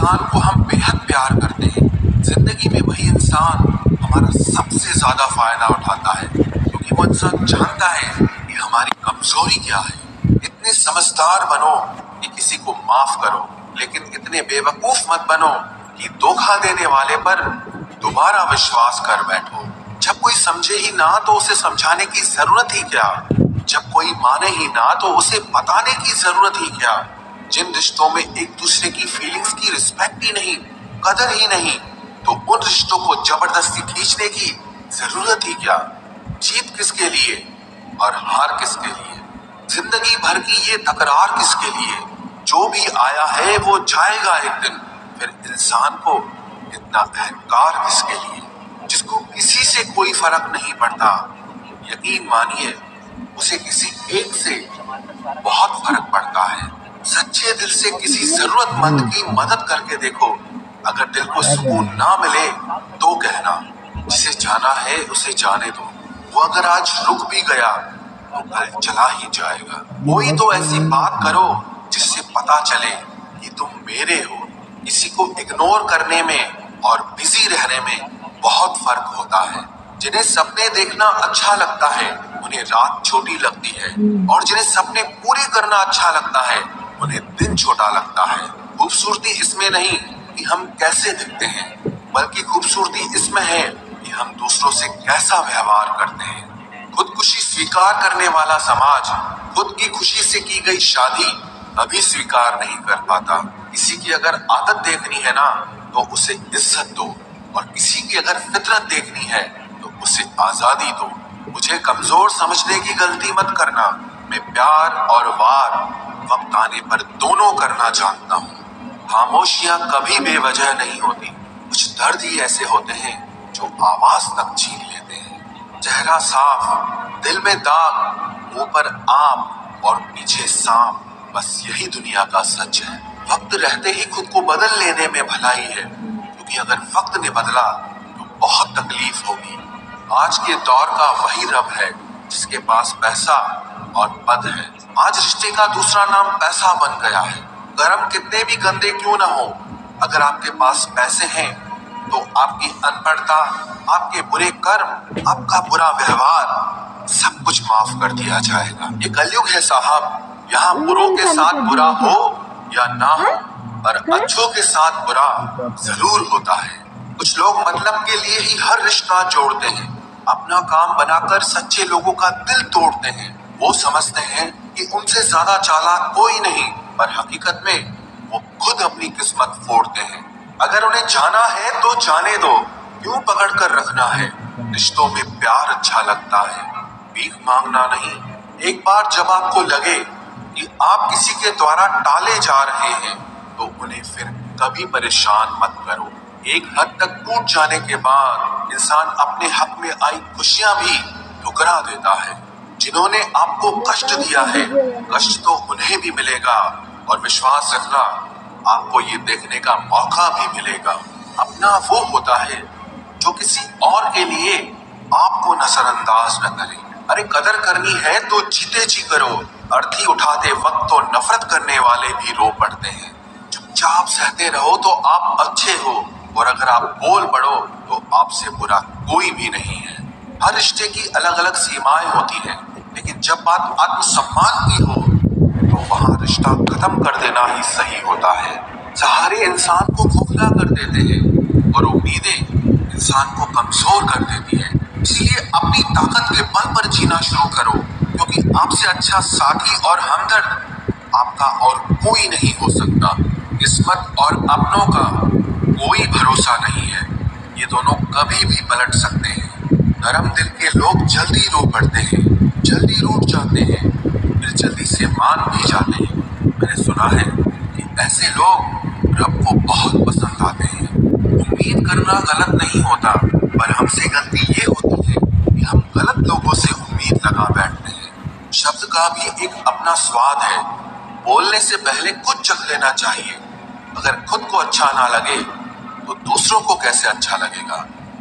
इंसान को हम बेहद प्यार करते हैं, जिंदगी में वही इंसान हमारा सबसे ज्यादा फायदा उठाता है, क्योंकि वो इंसान जानता है कि हमारी कमजोरी क्या है। इतने समझदार बनो कि किसी को माफ करो, लेकिन इतने बेवकूफ मत बनो कि धोखा देने वाले पर दोबारा विश्वास कर बैठो। जब कोई समझे ही ना तो उसे समझाने की जरूरत ही क्या, जब कोई माने ही ना तो उसे बताने की जरूरत ही क्या। जिन रिश्तों में एक दूसरे की फीलिंग्स की रिस्पेक्ट ही नहीं, कदर ही नहीं, तो उन रिश्तों को जबरदस्ती खींचने की जरूरत ही क्या। जीत किसके लिए और हार किसके लिए, जिंदगी भर की ये तकरार किसके लिए। जो भी आया है वो जाएगा एक दिन, फिर इंसान को इतना अहंकार किसके लिए, जिसको किसी से कोई फर्क नहीं पड़ता। यकीन मानिए उसे किसी एक से बहुत फर्क पड़ता है। सच्चे दिल से किसी जरूरतमंद की मदद करके देखो, अगर दिल को सुकून ना मिले तो कहना, जिसे जाना है उसे जाने दो। वो अगर आज रुक भी गया तो कल चला ही जाएगा। कोई तो ऐसी बात करो जिससे पता चले कि तुम मेरे हो। किसी को इग्नोर करने में और बिजी रहने में बहुत फर्क होता है। जिन्हें सपने देखना अच्छा लगता है उन्हें रात छोटी लगती है, और जिन्हें सपने पूरे करना अच्छा लगता है उन्हें दिन छोटा लगता है। खूबसूरती इसमें नहीं कि हम कैसे दिखते हैं, बल्कि खूबसूरती इसमें है कि हम दूसरों से कैसा व्यवहार करते हैं। खुदकुशी स्वीकार करने वाला समाज खुद की खुशी से की गई शादी कभी स्वीकार नहीं कर पाता। किसी की अगर आदत देखनी है ना तो उसे इज्जत दो, और किसी की अगर फितरत देखनी है तो उसे आजादी दो। मुझे कमजोर समझने की गलती मत करना। मैं प्यार और वार वक्त आने पर दोनों करना जानता हूँ। खामोशियां कभी बेवजह नहीं होती। कुछ दर्द ही ऐसे होते हैं जो आवाज तक छीन लेते हैं। चेहरा साफ, दिल में दाग, मुंह पर आम और पीछे सांप, बस यही दुनिया का सच है। वक्त रहते ही खुद को बदल लेने में भलाई है, क्योंकि अगर वक्त ने बदला तो बहुत तकलीफ होगी। आज के दौर का वही रब है जिसके पास पैसा और पद है। आज रिश्ते का दूसरा नाम पैसा बन गया है। कर्म कितने भी गंदे क्यों ना हो, अगर आपके पास पैसे हैं तो आपकी अनपढ़ता, आपके बुरे कर्म, आपका बुरा व्यवहार सब कुछ माफ कर दिया जाएगा। ये कलयुग है साहब, यहाँ बुरों के साथ बुरा हो या ना हो, पर अच्छों के साथ बुरा जरूर होता है। कुछ लोग मतलब के लिए ही हर रिश्ता जोड़ते हैं, अपना काम बनाकर सच्चे लोगों का दिल तोड़ते हैं। वो समझते हैं कि उनसे ज्यादा चालाक कोई नहीं, पर हकीकत में वो खुद अपनी किस्मत फोड़ते हैं। अगर उन्हें जाना है तो जाने दो, क्यों पकड़ कर रखना है। रिश्तों में प्यार अच्छा लगता है, भीख मांगना नहीं। एक बार जब आपको लगे कि आप किसी के द्वारा टाले जा रहे हैं तो उन्हें फिर कभी परेशान मत करो। एक हद तक टूट जाने के बाद इंसान अपने हक में आई खुशियां भी ठुकरा देता है। जिन्होंने आपको कष्ट दिया है, कष्ट तो उन्हें भी मिलेगा, और विश्वास रखना आपको ये देखने का मौका भी मिलेगा। अपना वो होता है जो किसी और के लिए आपको नजरअंदाज न करे। अरे कदर करनी है तो जीते जी करो। अर्थी उठाते वक्त तो नफरत करने वाले भी रो पड़ते हैं। चुपचाप सहते रहो तो आप अच्छे हो, और अगर आप बोल पड़ो तो आपसे बुरा कोई भी नहीं है। हर रिश्ते की अलग अलग सीमाएं होती हैं, लेकिन जब बात आत्मसम्मान की हो तो वहां रिश्ता खत्म कर देना ही सही होता है। सहारे इंसान को खोखला कर देते हैं, और उम्मीदें इंसान को कमजोर कर देती हैं। इसलिए अपनी ताकत के बल पर जीना शुरू करो, क्योंकि आपसे अच्छा साथी और हमदर्द आपका और कोई नहीं हो सकता। किस्मत और अपनों का कोई भरोसा नहीं है, ये दोनों कभी भी पलट सकते हैं। नरम दिल के लोग जल्दी रो पड़ते हैं, जल्दी रूठ जाते हैं, फिर जल्दी से मान भी जाते हैं। मैंने सुना है कि ऐसे लोग रब को बहुत पसंद आते हैं। उम्मीद करना गलत नहीं होता, पर हमसे गलती ये होती है कि हम गलत लोगों से उम्मीद लगा बैठते हैं। शब्द का भी एक अपना स्वाद है, बोलने से पहले कुछ चख लेना चाहिए। अगर खुद को अच्छा ना लगे तो दूसरों को कैसे अच्छा लगेगा।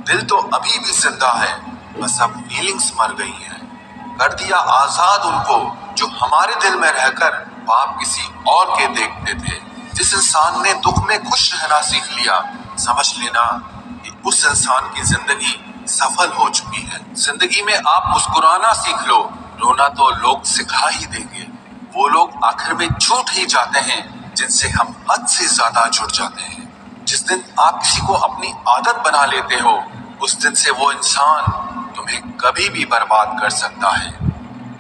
दिल तो अभी भी जिंदा है, बस अब फीलिंग्स मर गई हैं। कर दिया आजाद उनको जो हमारे दिल में रहकर पाप किसी और के देखते थे। जिस इंसान ने दुख में खुश रहना सीख लिया, समझ लेना कि उस इंसान की जिंदगी सफल हो चुकी है। जिंदगी में आप मुस्कुराना सीख लो, रोना तो लोग सिखा ही देंगे। वो लोग आखिर में छूट ही जाते हैं जिनसे हम हद से ज्यादा जुड़ जाते हैं। जिस दिन आप किसी को अपनी आदत बना लेते हो, उस दिन से वो इंसान तुम्हें कभी भी बर्बाद कर सकता है।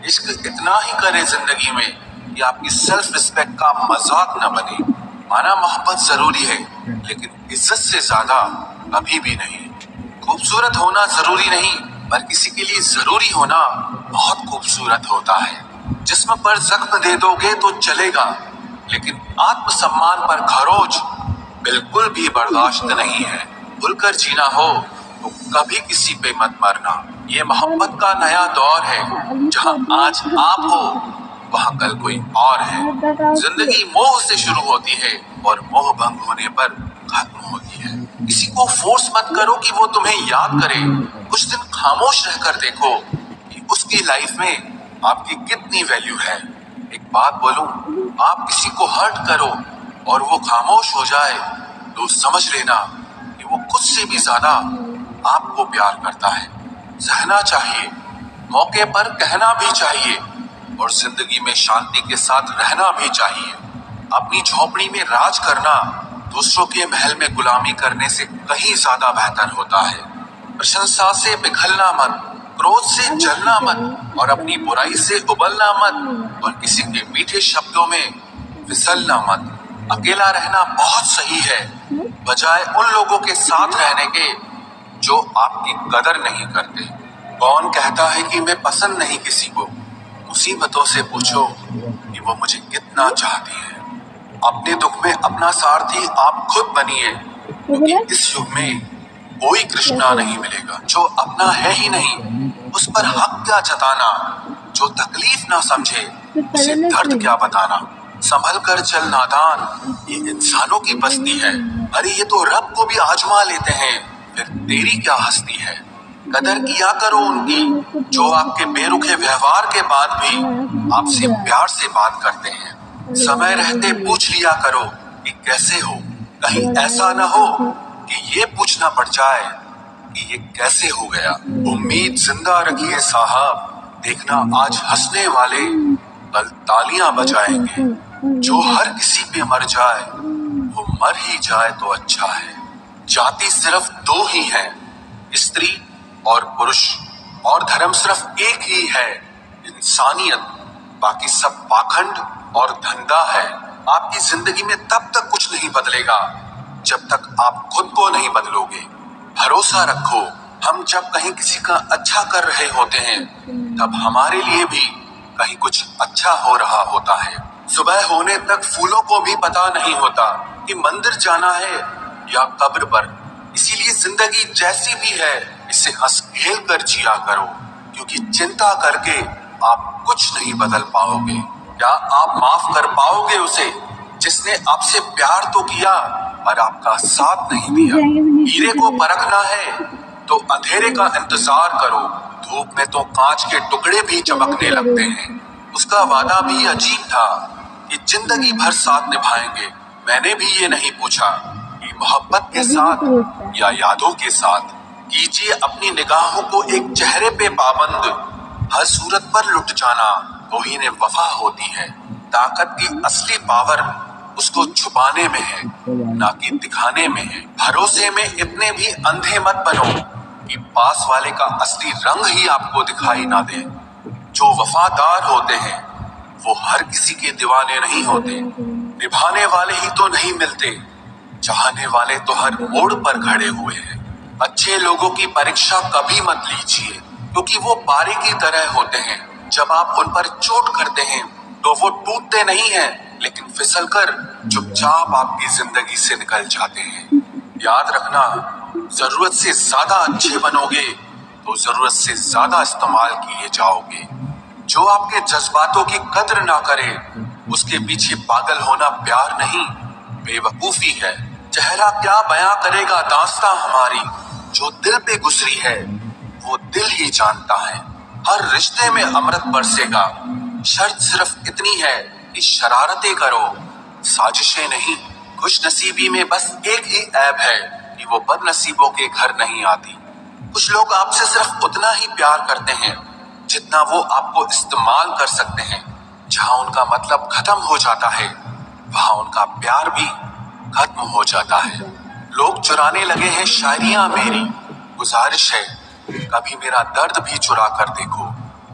इश्क इतना ही करे जिंदगी में कि आपकी सेल्फ रिस्पेक्ट का मजाक न बने। माना मोहब्बत जरूरी है, लेकिन इज्जत से ज्यादा कभी भी नहीं। खूबसूरत होना जरूरी नहीं, पर किसी के लिए जरूरी होना बहुत खूबसूरत होता है। जिस्म पर जख्म दे दोगे तो चलेगा, लेकिन आत्मसम्मान पर खरोच बिल्कुल भी बर्दाश्त नहीं है। भूलकर जीना हो तो कभी किसी पे मत मरना। ये मोहब्बत का नया दौर है, जहाँ आज आप हो वहाँ कल कोई और है। जिंदगी मोह से शुरू होती है और मोह भंग होने पर खत्म होती है। किसी को फोर्स मत करो कि वो तुम्हें याद करे। कुछ दिन खामोश रहकर देखो कि उसकी लाइफ में आपकी कितनी वैल्यू है। एक बात बोलूं, आप किसी को हर्ट करो और वो खामोश हो जाए तो समझ लेना कि वो खुद से भी ज्यादा आपको प्यार करता है। सहना चाहिए, मौके पर कहना भी चाहिए और जिंदगी में शांति के साथ रहना भी चाहिए। अपनी झोपड़ी में राज करना दूसरों के महल में गुलामी करने से कहीं ज्यादा बेहतर होता है। प्रशंसा से पिघलना मत, क्रोध से जलना मत और अपनी बुराई से उबलना मत और किसी के मीठे शब्दों में फिसलना मत। अकेला रहना बहुत सही है, बजाय उन लोगों के साथ रहने के जो आपकी कदर नहीं करते। कौन कहता है कि मैं पसंद नहीं किसी को? मुसीबतों से पूछो कि वो मुझे कितना चाहती है। अपने दुख में अपना सारथी आप खुद बनिए, क्योंकि इस युग में कोई कृष्णा नहीं मिलेगा। जो अपना है ही नहीं, उस पर हक क्या जताना? जो तकलीफ ना समझे, उसे दर्द क्या बताना? संभल कर चल नादान, ये इंसानों की बस्ती है। अरे ये तो रब को भी आजमा लेते हैं, फिर तेरी क्या हस्ती है? कदर किया करो उनकी जो आपके बेरुखे व्यवहार के बाद भी आपसे प्यार से बात करते हैं। समय रहते पूछ लिया करो कि कैसे हो, कहीं ऐसा न हो कि ये पूछना पड़ जाए कि ये कैसे हो गया। उम्मीद जिंदा रखिए साहब, देखना आज हंसने वाले कल तालियां बजाएंगे। जो हर किसी पे मर जाए वो मर ही जाए तो अच्छा है। जाति सिर्फ दो ही है, स्त्री और पुरुष, और धर्म सिर्फ एक ही है, इंसानियत। बाकी सब पाखंड और धंधा है। आपकी जिंदगी में तब तक कुछ नहीं बदलेगा जब तक आप खुद को नहीं बदलोगे। भरोसा रखो, हम जब कहीं किसी का अच्छा कर रहे होते हैं तब हमारे लिए भी कहीं कुछ अच्छा हो रहा होता है। सुबह होने तक फूलों को भी पता नहीं होता कि मंदिर जाना है या कब्र पर। इसीलिए जिंदगी जैसी भी है इसे हंस खेल कर जिया करो, क्योंकि चिंता करके आप कुछ नहीं बदल पाओगे। क्या आप माफ कर पाओगे उसे जिसने आपसे प्यार तो किया पर आपका साथ नहीं दिया? हीरे को परखना है तो अंधेरे का इंतजार करो, धूप में तो कांच के टुकड़े भी चमकने लगते हैं। उसका वादा भी अजीब था कि जिंदगी भर साथ निभाएंगे। मैंने भी ये नहीं पूछा कि मोहब्बत के साथ या यादों के साथ। कीजिए अपनी निगाहों को एक चेहरे पे पाबंद, हर सूरत पर लुट जाना वही ने वफा होती है। ताकत की असली पावर उसको छुपाने में है, ना कि दिखाने में है। भरोसे में इतने भी अंधे मत बनो कि पास वाले का असली रंग ही आपको दिखाई ना दे। जो वफादार होते हैं वो हर किसी के दीवाने नहीं होते। निभाने वाले ही तो नहीं मिलते, चाहने वाले तो हर मोड़ पर खड़े हुए हैं। अच्छे लोगों की परीक्षा कभी मत लीजिए, क्योंकि वो पारे की तरह होते हैं। जब आप उन पर चोट करते हैं तो वो टूटते नहीं हैं, लेकिन फिसलकर चुपचाप आपकी जिंदगी से निकल जाते हैं। याद रखना, जरूरत से ज्यादा अच्छे बनोगे तो जरूरत से ज्यादा इस्तेमाल किए जाओगे। जो आपके जज्बातों की कद्र ना करे उसके पीछे पागल होना प्यार नहीं, बेवकूफी है। चेहरा क्या बयां करेगा दास्तां हमारी, जो दिल पे गुजरी है वो दिल ही जानता है। हर रिश्ते में अमृत बरसेगा, शर्त सिर्फ इतनी है कि शरारतें करो, साजिशें नहीं, खुश नसीबी में बस एक ही ऐब है कि वो बदनसीबों के घर नहीं आती। कुछ लोग आपसे सिर्फ उतना ही प्यार करते हैं जितना वो आपको इस्तेमाल कर सकते हैं। जहां उनका मतलब खत्म हो जाता है वहां उनका प्यार भी खत्म हो जाता है। लोग चुराने लगे हैं शायरियां मेरी, गुजारिश है कभी मेरा दर्द भी चुरा कर देखो।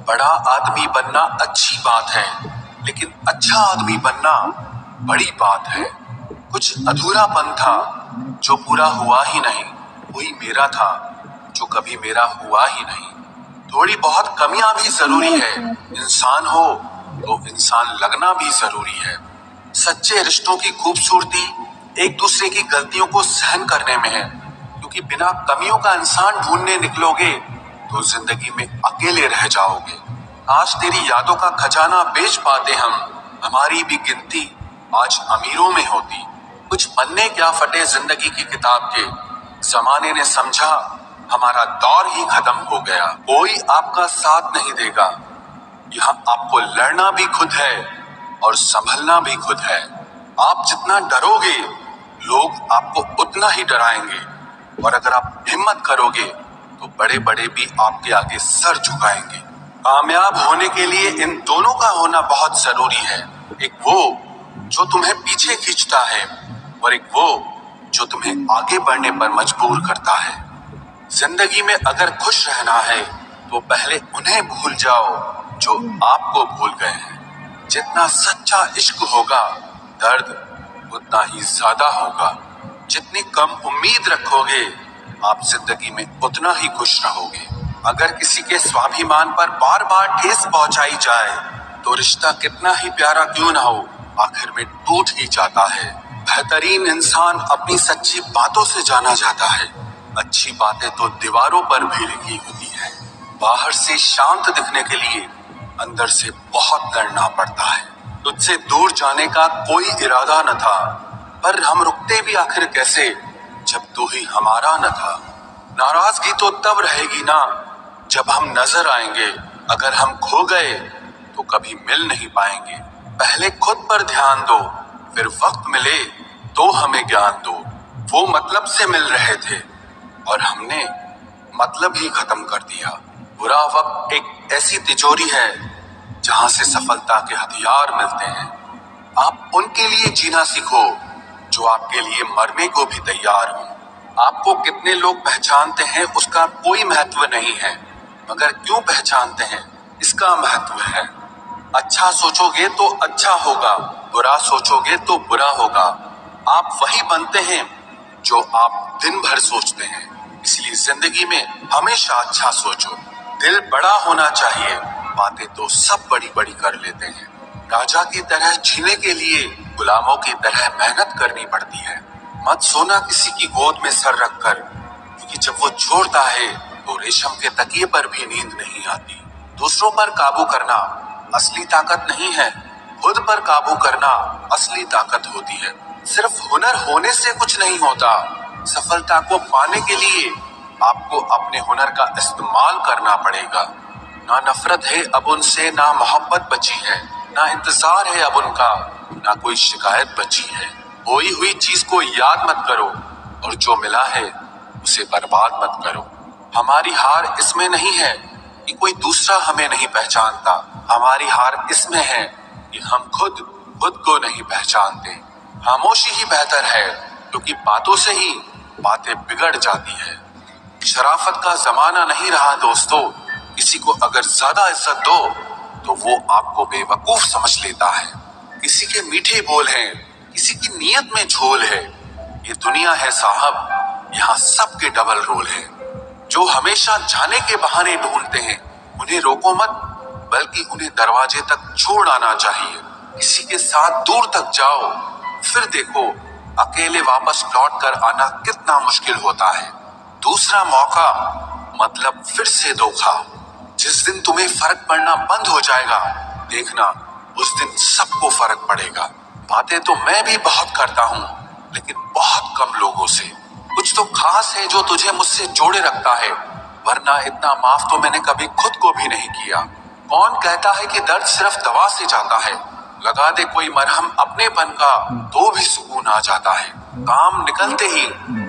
बड़ा आदमी बनना अच्छी बात है लेकिन अच्छा आदमी बनना बड़ी बात है। कुछ अधूरापन था जो पूरा हुआ ही नहीं, कोई मेरा था जो कभी मेरा हुआ ही नहीं। थोड़ी बहुत कमियां भी जरूरी है, इंसान हो तो इंसान लगना भी जरूरी है। सच्चे रिश्तों की खूबसूरती एक दूसरे की गलतियों को सहन करने में है, क्योंकि बिना कमियों का इंसान ढूंढने निकलोगे तो जिंदगी में अकेले रह जाओगे। आज तेरी यादों का खजाना बेच पाते हम, हमारी भी गिनती आज अमीरों में होती। कुछ पन्ने क्या फटे जिंदगी की किताब के, जमाने ने समझा हमारा दौर ही खत्म हो गया। कोई आपका साथ नहीं देगा, यहाँ आपको लड़ना भी खुद है और संभलना भी खुद है। आप जितना डरोगे लोग आपको उतना ही डराएंगे, और अगर आप हिम्मत करोगे तो बड़े बड़े भी आपके आगे सर झुकाएंगे। कामयाब होने के लिए इन दोनों का होना बहुत जरूरी है, एक वो जो तुम्हें पीछे खींचता है और एक वो जो तुम्हें आगे बढ़ने पर मजबूर करता है। जिंदगी में अगर खुश रहना है तो पहले उन्हें भूल जाओ जो आपको भूल गए हैं। जितना सच्चा इश्क होगा दर्द उतना ही ज्यादा होगा। जितनी कम उम्मीद रखोगे आप जिंदगी में उतना ही खुश रहोगे। अगर किसी के स्वाभिमान पर बार बार ठेस पहुंचाई जाए तो रिश्ता कितना ही प्यारा क्यों ना हो आखिर में टूट ही जाता है। बेहतरीन इंसान अपनी सच्ची बातों से जाना जाता है, अच्छी बातें तो दीवारों पर भी लिखी होती है। बाहर से शांत दिखने के लिए अंदर से बहुत लड़ना पड़ता है। तुझसे दूर जाने का कोई इरादा न था, पर हम रुकते भी आखिर कैसे जब तू ही हमारा न था। नाराजगी तो तब रहेगी ना जब हम नजर आएंगे, अगर हम खो गए तो कभी मिल नहीं पाएंगे। पहले खुद पर ध्यान दो, फिर वक्त मिले तो हमें ज्ञान दो। वो मतलब से मिल रहे थे और हमने मतलब ही खत्म कर दिया। बुरा वक्त एक ऐसी तिजोरी है जहां से सफलता के हथियार मिलते हैं। आप उनके लिए जीना सीखो जो आपके लिए मरने को भी तैयार हो। आपको कितने लोग पहचानते हैं उसका कोई महत्व नहीं है, मगर क्यों पहचानते हैं इसका महत्व है। अच्छा सोचोगे तो अच्छा होगा, बुरा सोचोगे तो बुरा होगा। आप वही बनते हैं जो आप दिन भर सोचते हैं, इसलिए जिंदगी में हमेशा अच्छा सोचो। दिल बड़ा होना चाहिए, बातें तो सब बड़ी बड़ी कर लेते हैं। राजा की तरह जीने के लिए गुलामों की तरह मेहनत करनी पड़ती है। मत सोना किसी की गोद में सर रखकर, क्योंकि जब वो छोड़ता है तो रेशम के तकिए पर भी नींद नहीं आती। दूसरों पर काबू करना असली ताकत नहीं है, खुद पर काबू करना असली ताकत होती है। सिर्फ हुनर होने से कुछ नहीं होता, सफलता को पाने के लिए आपको अपने हुनर का इस्तेमाल करना पड़ेगा। ना नफरत है अब उनसे, ना मोहब्बत बची है, ना इंतजार है अब उनका, ना कोई शिकायत बची है। खोई हुई चीज को याद मत करो और जो मिला है उसे बर्बाद मत करो। हमारी हार इसमें नहीं है कि कोई दूसरा हमें नहीं पहचानता, हमारी हार इसमें है कि हम खुद को नहीं पहचानते। खामोशी ही बेहतर है, क्योंकि बातों से ही बातें बिगड़ जाती है। शराफत का जमाना नहीं रहा दोस्तों, किसी को अगर ज्यादा इज्जत दो तो वो आपको बेवकूफ समझ लेता है। किसी के मीठे बोल हैं, किसी की नीयत में झोल है। ये दुनिया है साहब, यहाँ सबके डबल रोल है। जो हमेशा जाने के बहाने ढूंढते हैं उन्हें रोको मत, बल्कि उन्हें दरवाजे तक छोड़ आना चाहिए। किसी के साथ दूर तक जाओ, फिर देखो अकेले वापस लौट कर आना कितना मुश्किल होता है। दूसरा मौका मतलब फिर से धोखा। जिस दिन तुम्हें फर्क पड़ना बंद हो जाएगा, देखना उस दिन सबको फर्क पड़ेगा। बातें तो मैं भी बहुत करता हूँ, लेकिन बहुत कम लोगों से। कुछ तो खास है जो तुझे मुझसे जोड़े रखता है, वरना इतना माफ तो मैंने कभी खुद को भी नहीं किया। कौन कहता है कि दर्द सिर्फ दवा से जाता है? लगा दे कोई मरहम अपनेपन का तो भी सुकून आ जाता है। काम निकलते ही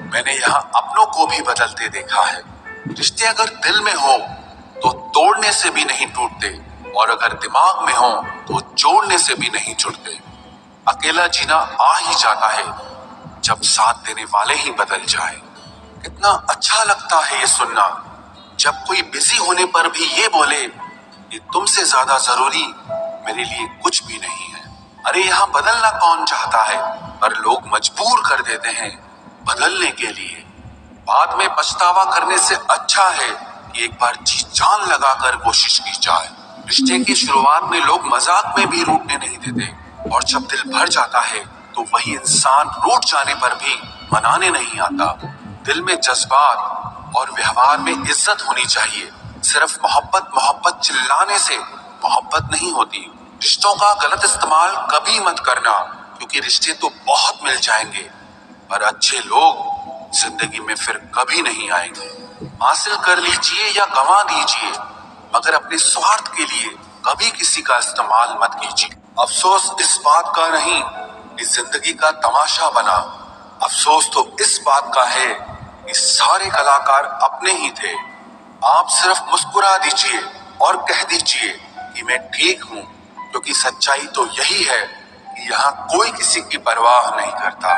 मैंने यहाँ अपनों को भी बदलते देखा है। रिश्ते अगर दिल में हो तो तोड़ने से भी नहीं टूटते, और अगर दिमाग में हो तो जोड़ने से भी नहीं जुड़ते। अकेला जीना आ ही जाता है जब साथ देने वाले ही बदल जाए। कितना अच्छा लगता है ये सुनना जब कोई बिजी होने पर भी ये बोले कि तुमसे ज्यादा जरूरी मेरे लिए कुछ भी नहीं है। अरे यहाँ बदलना कौन चाहता है, पर लोग मजबूर कर देते हैं बदलने के लिए। बाद में पछतावा करने से अच्छा है कि एक बार जी जान लगाकर कोशिश की जाए। रिश्ते की शुरुआत में लोग मजाक में भी रूठने नहीं देते, और जब दिल भर जाता है तो वही इंसान रूठ जाने पर भी मनाने नहीं आता। दिल में जज्बात और व्यवहार में इज्जत होनी चाहिए। सिर्फ मोहब्बत चिल्लाने से मोहब्बत नहीं होती। रिश्तों का गलत इस्तेमाल कभी मत करना, क्योंकि रिश्ते तो बहुत मिल जाएंगे पर अच्छे लोग जिंदगी में फिर कभी नहीं आएंगे। हासिल कर लीजिए या गंवा दीजिए, मगर अपने स्वार्थ के लिए कभी किसी का इस्तेमाल मत कीजिए। अफसोस इस बात का नहीं कि जिंदगी का तमाशा बना, अफसोस तो इस बात का है कि सारे कलाकार अपने ही थे। आप सिर्फ मुस्कुरा दीजिए और कह दीजिए कि मैं ठीक हूँ, क्योंकि सच्चाई तो यही है कि यहाँ कोई किसी की परवाह नहीं करता।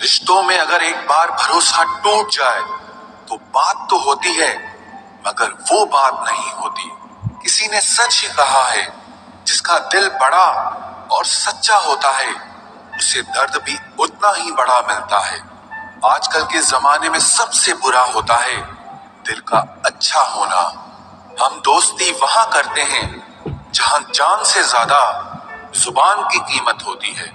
रिश्तों में अगर एक बार भरोसा टूट जाए तो बात तो होती है, मगर वो बात नहीं होती। किसी ने सच ही कहा है, जिसका दिल बड़ा और सच्चा होता है उसे दर्द भी उतना ही बड़ा मिलता है। आजकल के जमाने में सबसे बुरा होता है दिल का अच्छा होना। हम दोस्ती वहां करते हैं जहां जान से ज्यादा जुबान की कीमत होती है।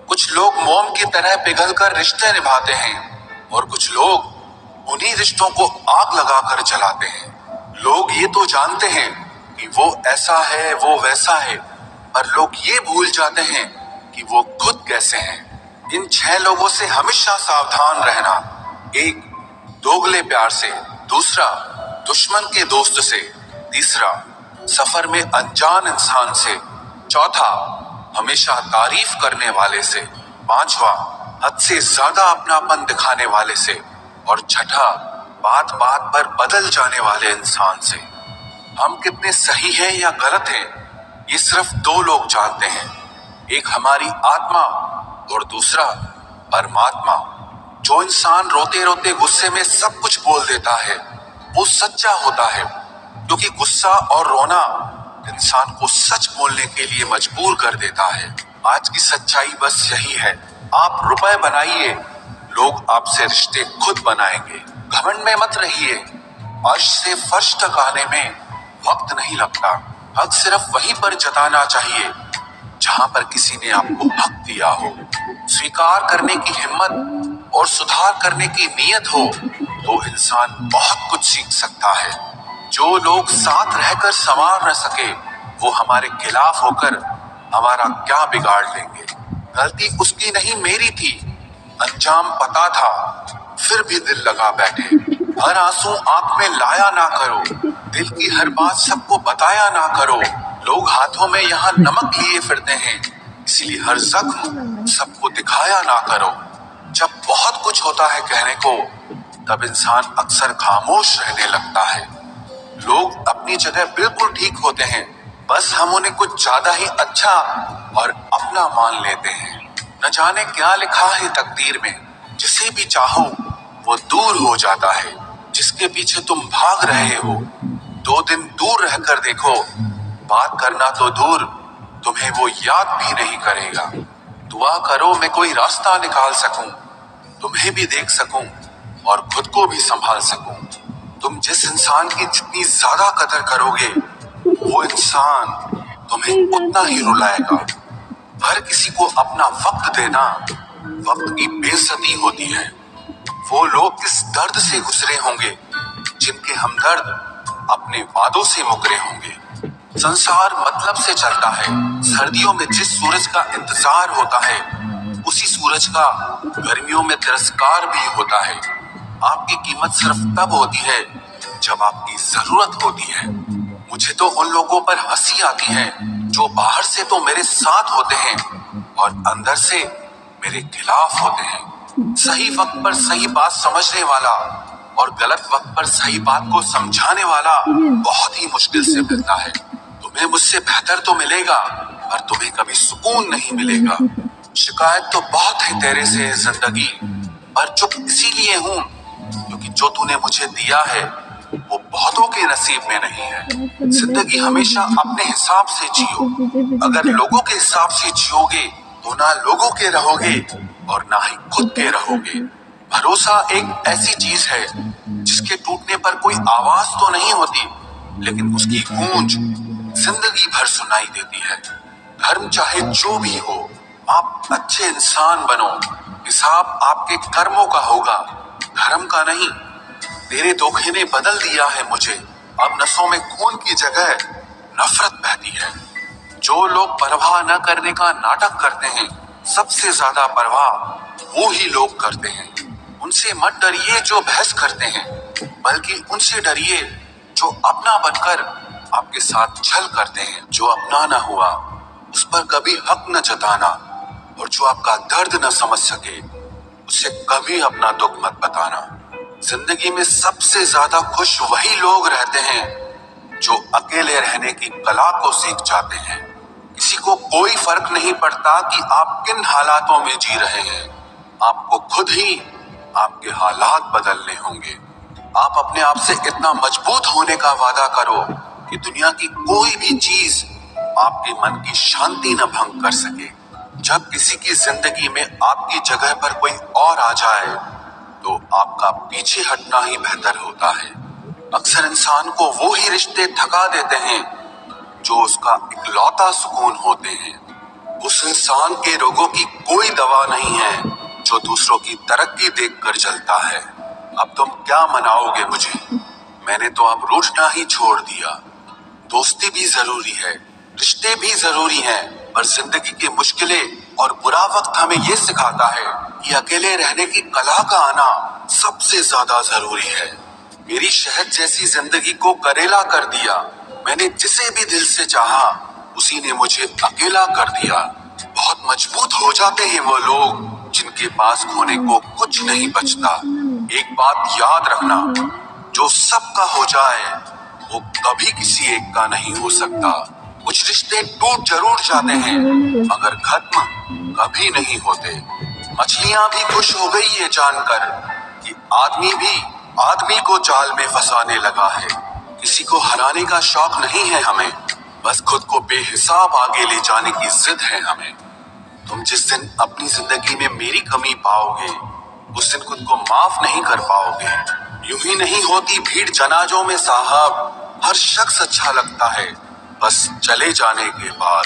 कुछ लोग मोम की तरह पिघलकर रिश्ते निभाते हैं, और कुछ लोग उन्हीं रिश्तों को आग लगाकर जलाते हैं। लोग ये तो जानते हैं कि वो ऐसा है वो वैसा है, पर लोग ये भूल जाते हैं कि वो खुद कैसे हैं। इन 6 लोगों से हमेशा सावधान रहना। 1, दोगले प्यार से। दूसरा, दुश्मन के दोस्त से। तीसरा, सफर में अनजान इंसान से। चौथा, हमेशा तारीफ करने वाले से। 5वां, हद से ज्यादा अपनापन दिखाने वाले से। और छठा, बात बात पर बदल जाने वाले इंसान से। हम कितने सही हैं या गलत हैं, ये सिर्फ 2 लोग जानते हैं। एक हमारी आत्मा और दूसरा परमात्मा। जो इंसान रोते रोते गुस्से में सब कुछ बोल देता है वो सच्चा होता है, क्योंकि गुस्सा और रोना इंसान को सच बोलने के लिए मजबूर कर देता है। आज की सच्चाई बस यही है, आप रुपए बनाइए, लोग आपसे रिश्ते खुद बनाएंगे। घमंड में मत रहिए, अर्श से फर्श तक आने में वक्त नहीं लगता। हक सिर्फ वहीं पर जताना चाहिए जहां पर किसी ने आपको हक दिया हो। स्वीकार करने की हिम्मत और सुधार करने की नीयत हो तो इंसान बहुत कुछ सीख सकता है। जो लोग साथ रहकर संवार न सके वो हमारे खिलाफ होकर हमारा क्या बिगाड़ लेंगे। गलती उसकी नहीं मेरी थी, अंजाम पता था फिर भी दिल लगा बैठे। हर आंसू आंख में लाया ना करो, दिल की हर बात सबको बताया ना करो। लोग हाथों में यहाँ नमक लिए फिरते हैं, इसलिए हर जख्म सबको दिखाया ना करो। जब बहुत कुछ होता है कहने को, तब इंसान अक्सर खामोश रहने लगता है। लोग अपनी जगह बिल्कुल ठीक होते हैं, बस हम उन्हें कुछ ज्यादा ही अच्छा और अपना मान लेते हैं। न जाने क्या लिखा है तकदीर में, जिसे भी चाहो वो दूर हो जाता है। जिसके पीछे तुम भाग रहे हो 2 दिन दूर रहकर देखो, बात करना तो दूर तुम्हें वो याद भी नहीं करेगा। दुआ करो मैं कोई रास्ता निकाल सकूं, तुम्हें भी देख सकूं और खुद को भी संभाल सकूं। तुम जिस इंसान की जितनी ज्यादा कदर करोगे वो इंसान तुम्हें उतना ही रुलाएगा। हर किसी को अपना वक्त देना वक्त की बेइज्जती होती है। वो लोग किस दर्द से गुजरे होंगे जिनके हमदर्द अपने वादों से मुकरे होंगे। संसार मतलब से चलता है। सर्दियों में जिस सूरज का इंतजार होता है उसी सूरज का गर्मियों में तिरस्कार भी होता है। आपकी कीमत सिर्फ तब होती है जब आपकी जरूरत होती है। मुझे तो उन लोगों पर हंसी आती है जो बाहर से तो मेरे साथ होते हैं और अंदर से मेरे खिलाफ होते हैं। सही वक्त पर सही बात समझने वाला और गलत वक्त पर सही बात को समझाने वाला बहुत ही मुश्किल से मिलता है। तुम्हें मुझसे बेहतर तो मिलेगा पर तुम्हें कभी सुकून नहीं मिलेगा। शिकायत तो बहुत है तेरे से जिंदगी, पर चुप इसीलिए हूँ क्योंकि जो तूने मुझे दिया है वो बहुतों के नसीब में नहीं है। जिंदगी हमेशा अपने हिसाब से जियो। अगर लोगों के हिसाब से जियोगे तो ना लोगों के रहोगे और ना ही खुद के रहोगे। भरोसा एक ऐसी चीज है जिसके टूटने पर कोई आवाज तो नहीं होती, लेकिन उसकी गूंज जिंदगी भर सुनाई देती है। धर्म चाहे जो भी हो, आप अच्छे इंसान बनो। हिसाब आपके कर्मों का होगा, धर्म का नहीं। तेरे धोखे ने बदल दिया है मुझे, अब नसों में खून की जगह नफरत बहती है। जो लोग परवाह न करने का नाटक करते हैं, सबसे ज्यादा परवाह वो ही लोग करते हैं। उनसे मत डरिए जो बहस करते हैं, बल्कि उनसे डरिए जो अपना बनकर आपके साथ छल करते हैं। जो अपना न हुआ उस पर कभी हक न जताना, और जो आपका दर्द न समझ सके उसे कभी अपना दुख मत बताना। जिंदगी में सबसे ज्यादा खुश वही लोग रहते हैं जो अकेले रहने की कला को सीख जाते हैं। किसी को कोई फर्क नहीं पड़ता कि आप किन हालातों में जी रहे हैं, आपको खुद ही आपके हालात बदलने होंगे। आप अपने आप से इतना मजबूत होने का वादा करो कि दुनिया की कोई भी चीज आपके मन की शांति न भंग कर सके। जब किसी की जिंदगी में आपकी जगह पर कोई और आ जाए तो आपका पीछे हटना ही बेहतर होता है। अक्सर इंसान को वो ही रिश्ते थका देते हैं जो उसका इकलौता सुकून होते हैं। उस इंसान के रोगों की कोई दवा नहीं है जो दूसरों की तरक्की देखकर जलता है। अब तुम क्या मनाओगे मुझे? मैंने तो अब रूठना ही छोड़ दिया। दोस्ती भी जरूरी है, रिश्ते भी जरूरी हैं, पर जिंदगी की मुश्किलें और बुरा वक्त हमें ये सिखाता है कि अकेले रहने की कला का आना सबसे ज्यादा जरूरी है। मेरी शहद जैसी जिंदगी को करेला कर दिया। मैंने जिसे भी दिल से चाहा उसी ने मुझे अकेला कर दिया। बहुत मजबूत हो जाते हैं वो लोग जिनके पास खोने को कुछ नहीं बचता। एक बात याद रखना, जो सबका हो जाए वो कभी किसी एक का नहीं हो सकता। कुछ रिश्ते टूट जरूर जाते हैं मगर खत्म कभी नहीं होते। मछलियां भी खुश हो गई ये जानकर कि आदमी भी आदमी को जाल में फंसाने लगा है। किसी को हराने का शौक नहीं है हमें, बस खुद को बेहिसाब आगे ले जाने की जिद है हमें। तुम जिस दिन अपनी जिंदगी में मेरी कमी पाओगे उस दिन खुद को माफ नहीं कर पाओगे। यूं ही नहीं होती भीड़ जनाजों में साहब, हर शख्स अच्छा लगता है बस चले जाने के बाद।